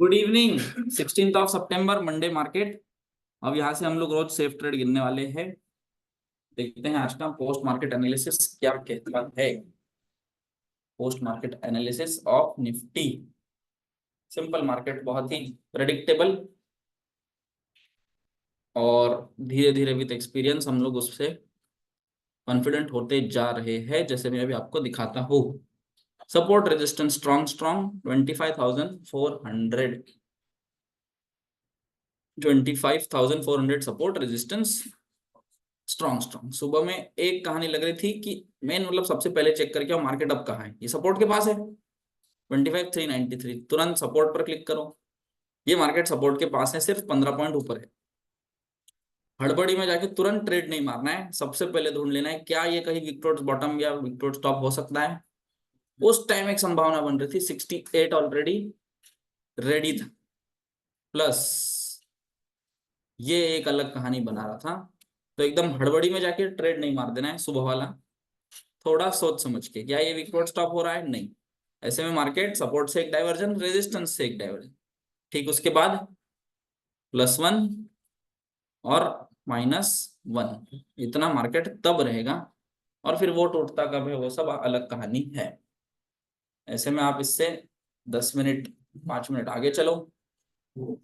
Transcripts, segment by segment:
Good evening. 16 सितंबर Monday market. अब यहाँ से हम लोग रोज सेफ ट्रेड गिनने वाले हैं। देखते हैं आज का पोस्ट मार्केट एनालिसिस क्या कहता है। Post market analysis of Nifty. Simple market, बहुत ही प्रेडिक्टेबल, और धीरे धीरे विद एक्सपीरियंस हम लोग उससे कॉन्फिडेंट होते जा रहे हैं, जैसे मैं अभी आपको दिखाता हूँ। Support resistance strong strong 25,400, 25,400 support resistance strong strong. सुबह में एक कहानी लग रही थी कि मेन मतलब सबसे पहले चेक करके आओ मार्केट अब कहाँ है। ये सपोर्ट के पास है 25,393, तुरंत सपोर्ट पर क्लिक करो। ये मार्केट सपोर्ट के पास है, सिर्फ 15 पॉइंट ऊपर है। हड़बड़ी में जाके तुरंत ट्रेड नहीं मारना है, सबसे पहले ढूंढ लेना है क्या ये कहीं विक्टोर्स बॉटम या विक्टोर्स टॉप हो सकता है। उस टाइम एक संभावना बन रही थी, 68 ऑलरेडी रेडी था, प्लस ये एक अलग कहानी बना रहा था। तो एकदम हड़बड़ी में जाके ट्रेड नहीं मार देना है सुबह वाला, थोड़ा सोच समझ के। क्या ये वीक स्टॉप हो रहा है? नहीं। ऐसे में मार्केट सपोर्ट से एक डाइवर्जन, रेजिस्टेंस से एक डाइवर्जन, ठीक उसके बाद +1 और -1, इतना मार्केट तब रहेगा। और फिर वो टूटता कब है वो सब अलग कहानी है। ऐसे में आप इससे 10 मिनट 5 मिनट आगे चलो।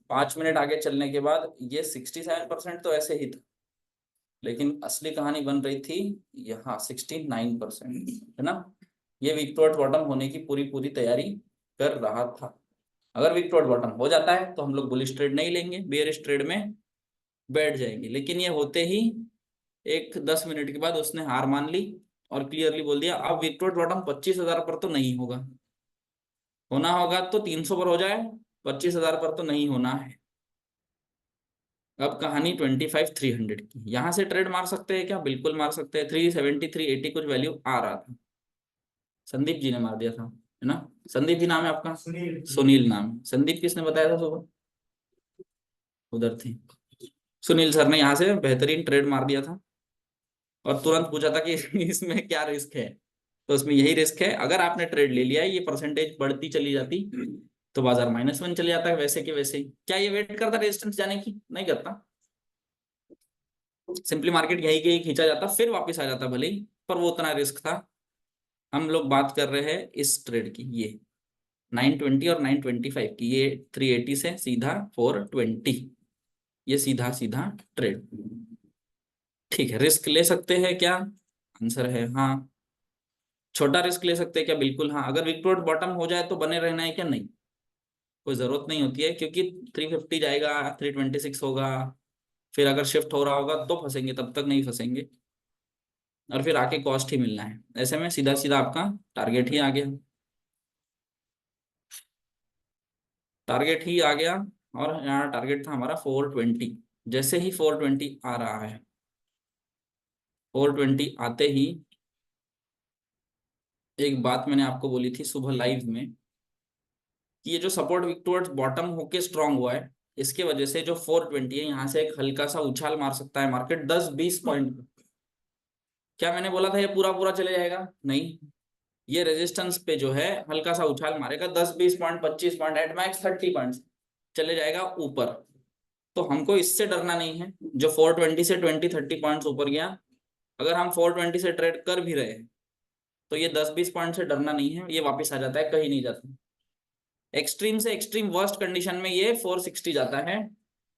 5 मिनट आगे चलने के बाद ये 67% तो ऐसे ही था, लेकिन असली कहानी बन रही थी यहाँ 69%, है ना। ये विक्टोर्स बॉटम होने की पूरी पूरी तैयारी कर रहा था। अगर विक्टोर्स बॉटम हो जाता है तो हम लोग बुलिश ट्रेड नहीं लेंगे, बेयरिश ट्रेड में बैठ जाएंगे। लेकिन ये होते ही एक 10 मिनट के बाद उसने हार मान ली और क्लियरली बोल दिया अब विक्टोर्स बॉटम 25,000 पर तो नहीं होगा, होना होगा तो 300 पर हो जाए, 25,000 पर तो नहीं होना है। अब कहानी 25,300 की। यहाँ से ट्रेड मार सकते हैं क्या? बिल्कुल मार सकते हैं। 370 380 कुछ वैल्यू आ रहा था, संदीप जी ने मार दिया था, है ना। संदीप ही नाम है आपका? सुनील नाम है। संदीप किसने बताया था सुबह? उधर थे सुनील सर ने। यहाँ से बेहतरीन ट्रेड मार दिया था और तुरंत पूछा था कि इसमें क्या रिस्क है। तो इसमें यही रिस्क है, अगर आपने ट्रेड ले लिया है, ये परसेंटेज बढ़ती चली जाती तो बाजार -1 चले जाता है वैसे के वैसे ही। क्या ये वेट करता रेजिस्टेंस जाने की? नहीं करता। सिंपली मार्केट यही के ही खींचा जाता, फिर वापस आ जाता भले ही, पर वो उतना रिस्क था। हम लोग बात कर रहे हैं इस ट्रेड की, ये 920 और 925 की। ये 380 से सीधा 420, ये सीधा सीधा ट्रेड। ठीक है, रिस्क ले सकते हैं क्या? आंसर है हाँ। छोटा रिस्क ले सकते हैं क्या? बिल्कुल हाँ। अगर विक्टोर्स बॉटम हो जाए तो बने रहना है क्या? नहीं, कोई जरूरत नहीं होती है, क्योंकि 350 जाएगा, 326 होगा, फिर अगर शिफ्ट हो रहा होगा तो फंसेंगे, तब तक नहीं फंसेंगे। और फिर आके कॉस्ट ही मिलना है। ऐसे में सीधा सीधा आपका टारगेट ही आ गया, टारगेट ही आ गया। और यहाँ टारगेट था हमारा 420। जैसे ही 420 आ रहा है, 420 आते ही एक बात मैंने आपको बोली थी सुबह लाइव में कि ये जो सपोर्ट विक्टोर्स बॉटम होके स्ट्रांग हुआ है, इसके वजह से जो 420 है यहाँ से एक हल्का सा उछाल मार सकता है मार्केट 10-20 पॉइंट। क्या मैंने बोला था ये पूरा पूरा चले जाएगा? नहीं। ये रेजिस्टेंस पे जो है हल्का सा उछाल मारेगा, 10-20 point, 25 point, at max 30 point चले जाएगा ऊपर। तो हमको इससे डरना नहीं है। जो 420 से 20-30 पॉइंट्स ऊपर गया, अगर हम 420 से ट्रेड कर भी रहे हैं तो ये 10-20 पॉइंट से डरना नहीं है, ये वापस आ जाता है, कहीं नहीं जाता। एक्सट्रीम से एक्सट्रीम वर्स्ट कंडीशन में ये 460 जाता है,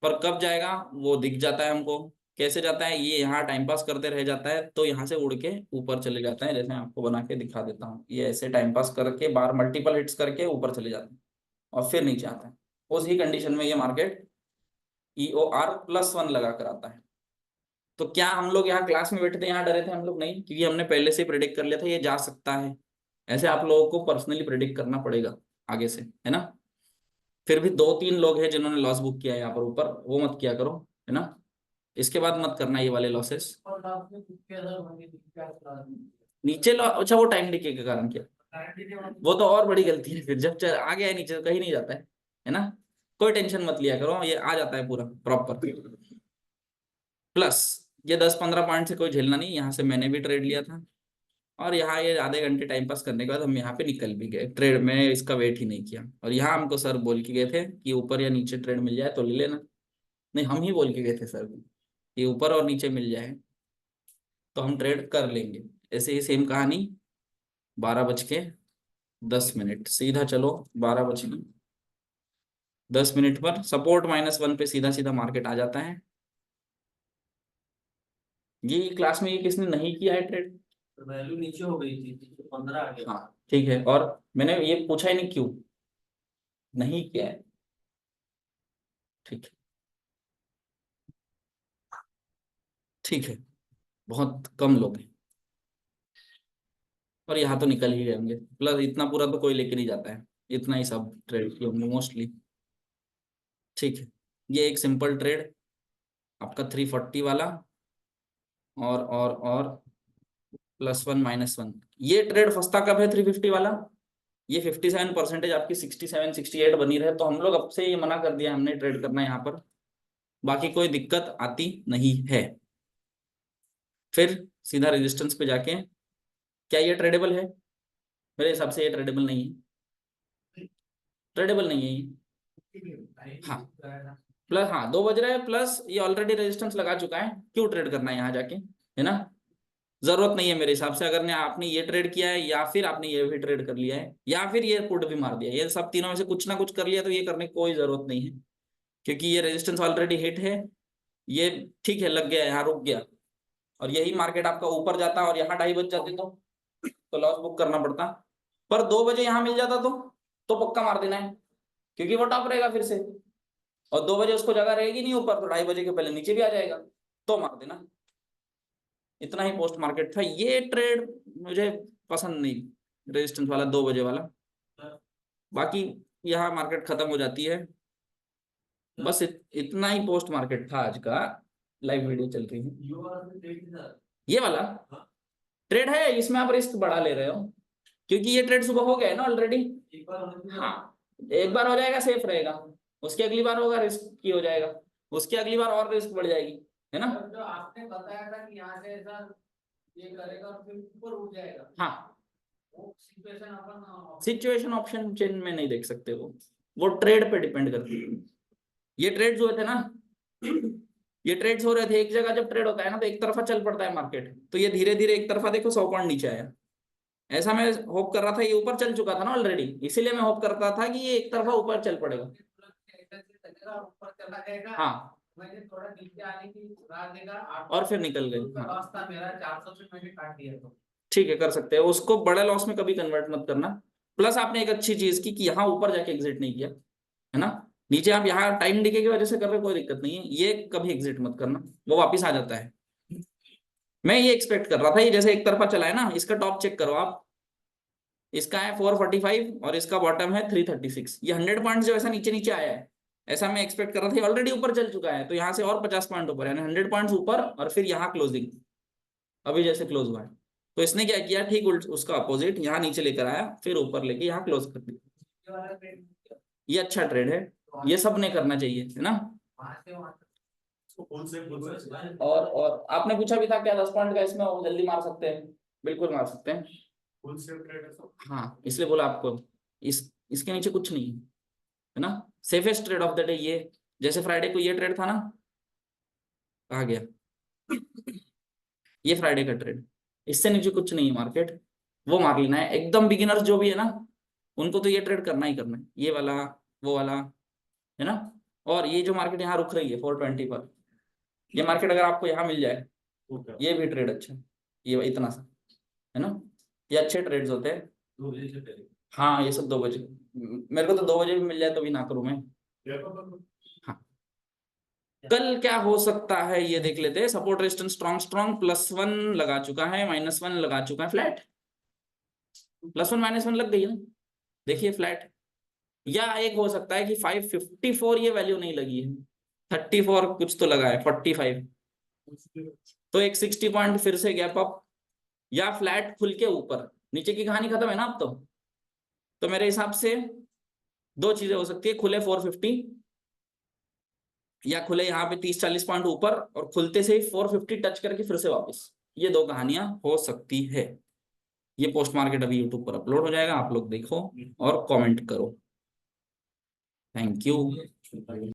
पर कब जाएगा वो दिख जाता है हमको। कैसे जाता है? ये यहाँ टाइम पास करते रह जाता है तो यहाँ से उड़ के ऊपर चले जाता है। जैसे मैं आपको बना के दिखा देता हूँ, ये ऐसे टाइम पास करके बार मल्टीपल हिट्स करके ऊपर चले जाते हैं और फिर नीचे आता है। उसी कंडीशन में ये मार्केट EOR+1 लगा कर आता है। तो क्या हम लोग यहाँ क्लास में बैठे थे यहाँ डरे थे? हम लोग नहीं, क्योंकि हमने पहले से प्रेडिक्ट कर लिया था ये जा सकता है। ऐसे आप लोगों को पर्सनली प्रेडिक्ट करना पड़ेगा आगे से, है ना। फिर भी 2-3 लोग हैं जिन्होंने लॉस बुक किया है यहाँ पर ऊपर, वो मत किया करो, है ना। इसके बाद मत करना ये वाले लॉसेस। नीचे अच्छा, वो टाइम डिके के कारण किया, वो तो और बड़ी गलती है। फिर जब आ गया है नीचे तो कहीं नहीं जाता है ना। कोई टेंशन मत लिया करो, ये आ जाता है पूरा प्रॉपर। प्लस ये 10-15 पॉइंट से कोई झेलना नहीं, यहाँ से मैंने भी ट्रेड लिया था और यहाँ ये आधे घंटे टाइम पास करने के बाद हम यहाँ पे निकल भी गए, ट्रेड में इसका वेट ही नहीं किया। और यहाँ हमको सर बोल के गए थे कि ऊपर या नीचे ट्रेड मिल जाए तो ले लेना। नहीं, हम ही बोल के गए थे सर को कि ऊपर और नीचे मिल जाए तो हम ट्रेड कर लेंगे। ऐसे ही सेम कहानी 12:10 सीधा चलो 12:10 पर सपोर्ट -1 पे सीधा सीधा मार्केट आ जाता है। ये क्लास में ये किसने नहीं किया है ट्रेड? वैल्यू नीचे हो गई थी तो 15 आ गया। हाँ ठीक है, और मैंने ये पूछा ही नहीं क्यों नहीं किया है। ठीक है, ठीक है, बहुत कम लोग हैं और यहाँ तो निकल ही गए होंगे। प्लस इतना पूरा तो कोई लेके नहीं जाता है, इतना ही सब ट्रेड किए होंगे मोस्टली। ठीक है, ये एक सिंपल ट्रेड आपका 340 वाला और +1 -1। ये ट्रेड फंसता कब है 350 वाला? ये 57% आपकी 67-68 बनी रहे तो हम लोग अब से ये मना कर दिया हमने ट्रेड करना यहाँ पर, बाकी कोई दिक्कत आती नहीं है। फिर सीधा रेजिस्टेंस पे जाके, क्या ये ट्रेडेबल है? मेरे हिसाब से ये ट्रेडेबल नहीं है, ट्रेडेबल नहीं है ये। हाँ प्लस, हाँ 2 बज रहा है, प्लस ये ऑलरेडी रेजिस्टेंस लगा चुका है, क्यों ट्रेड करना है यहाँ जाके, है ना? जरूरत नहीं है मेरे हिसाब से। अगर ने आपने ये ट्रेड किया है या फिर आपने ये भी ट्रेड कर लिया है या फिर ये पुट भी मार दिया, ये सब तीनों में से कुछ ना कुछ कर लिया तो ये करने की कोई जरूरत नहीं है, क्योंकि ये रेजिस्टेंस ऑलरेडी हिट है। ये ठीक है, लग गया यहाँ, रुक गया, और यही मार्केट आपका ऊपर जाता और यहाँ 2:30 बज जाते तो लॉस बुक करना पड़ता। पर 2 बजे यहाँ मिल जाता तो पक्का मार देना है, क्योंकि वो टॉप रहेगा फिर से, और 2 बजे उसको जगह रहेगी नहीं ऊपर तो 2:30 बजे के पहले नीचे भी आ जाएगा, तो मार देना। इतना ही पोस्ट मार्केट था ये ट्रेड, मुझे पसंद नहीं रेजिस्टेंस वाला 2 बजे वाला। बाकी यहाँ मार्केट खत्म हो जाती है। बस इतना ही पोस्ट मार्केट था आज का। लाइव वीडियो चल रही है। ये वाला ट्रेड है, इसमें आप रिस्क बढ़ा ले रहे हो, क्योंकि ये ट्रेड सुबह हो गया है ना ऑलरेडी। हाँ, एक बार हो जाएगा सेफ रहेगा, उसकी अगली बार होगा रिस्क की हो जाएगा, उसकी अगली बार और रिस्क बढ़ जाएगी, है ना? जो आपने बताया था कि यहाँ से ऐसा ये करेगा और फिर ऊपर उठ जाएगा। हाँ, वो सिचुएशन ऑप्शन चेन में नहीं देख सकते, वो ट्रेड पे डिपेंड करती है। ये ट्रेड्स हुए थे ना, ये ट्रेड्स हो रहे थे एक जगह, जब ट्रेड होता है ना तो एक तरफा चल पड़ता है मार्केट, तो ये धीरे धीरे एक तरफा देखो 100 पॉइंट नीचे आया। ऐसा मैं होप कर रहा था, ये ऊपर चल चुका था ना ऑलरेडी, इसीलिए मैं होप करता था कि ये एक तरफा ऊपर चल पड़ेगा। ऊपर चला जाएगा। हाँ, मैंने थोड़ा नीचे आने की राह देगा और फिर निकल गए। हाँ। रास्ता मेरा 400 से मैंने काट दिया तो ठीक है, कर सकते हैं उसको, बड़े लॉस में कभी कन्वर्ट मत करना। प्लस आपने एक अच्छी चीज की कि यहाँ ऊपर जाके एग्जिट नहीं किया, है ना? नीचे आप यहाँ टाइम डिके की वजह से कर रहे, कोई दिक्कत नहीं है, ये कभी एग्जिट मत करना, वो वापिस आ जाता है। मैं ये एक्सपेक्ट कर रहा था, ये जैसे एक तरफा चला है ना, इसका टॉप चेक करो आप, इसका है 445 और इसका बॉटम है 336, ये 100 पॉइंट जो ऐसा नीचे नीचे आया है, ऐसा मैं एक्सपेक्ट कर रहा था। ऑलरेडी ऊपर चल चुका है तो यहाँ से और 50 पॉइंट ऊपर, यानी 100 पॉइंट ऊपर, और फिर यहाँ क्लोजिंग अभी जैसे क्लोज हुआ है। तो इसने क्या किया, ठीक उसका अपोजिट, यहाँ नीचे लेकर आया फिर ऊपर लेके यहाँ क्लोज कर दिया। ये अच्छा ट्रेड है, ये सब ने करना चाहिए, है ना? और आपने पूछा भी था क्या 10 पॉइंट का इसमें जल्दी मार सकते हैं? बिल्कुल मार सकते हैं। हाँ, इसलिए बोला आपको, इसके नीचे कुछ नहीं है ना। Safest trade off the day ये, जैसे फ्राइडे को ये ट्रेड था ना, कहा गया ये फ्राइडे का ट्रेड, इससे नीचे कुछ नहीं है मार्केट, वो मार लेना है। एकदम बिगिनर्स जो भी है ना, उनको तो ये ट्रेड करना ही करना है, ये वाला वो वाला, है ना? और ये जो मार्केट यहाँ रुक रही है 420 पर, ये मार्केट अगर आपको यहाँ मिल जाए, ये भी ट्रेड अच्छा है, ये इतना सा, है ना? ये अच्छे ट्रेड्स होते हैं। हाँ, ये सब 2 बजे, मेरे को तो 2 बजे भी मिल जाए तो भी ना करूं मैं। हाँ, कल क्या हो सकता है ये देख लेते हैं। सपोर्ट रेजिस्टेंस स्ट्रॉन्ग स्ट्रॉन्ग, +1 लगा चुका है, -1 लगा चुका है, फ्लैट +1 -1 लग गई है ना, देखिए फ्लैट। या एक हो सकता है कि 554 ये वैल्यू नहीं लगी है, 34 कुछ तो लगा है, 45, तो एक 60 पॉइंट फिर से गैप अप, या फ्लैट खुल के ऊपर, नीचे की कहानी खत्म है ना अब तो मेरे हिसाब से 2 चीजें हो सकती है, खुले 450 या खुले यहाँ पे 30-40 पॉइंट ऊपर और खुलते से ही 450 टच करके फिर से वापस, ये 2 कहानियां हो सकती है। ये पोस्ट मार्केट अभी यूट्यूब पर अपलोड हो जाएगा, आप लोग देखो और कमेंट करो। Thank you.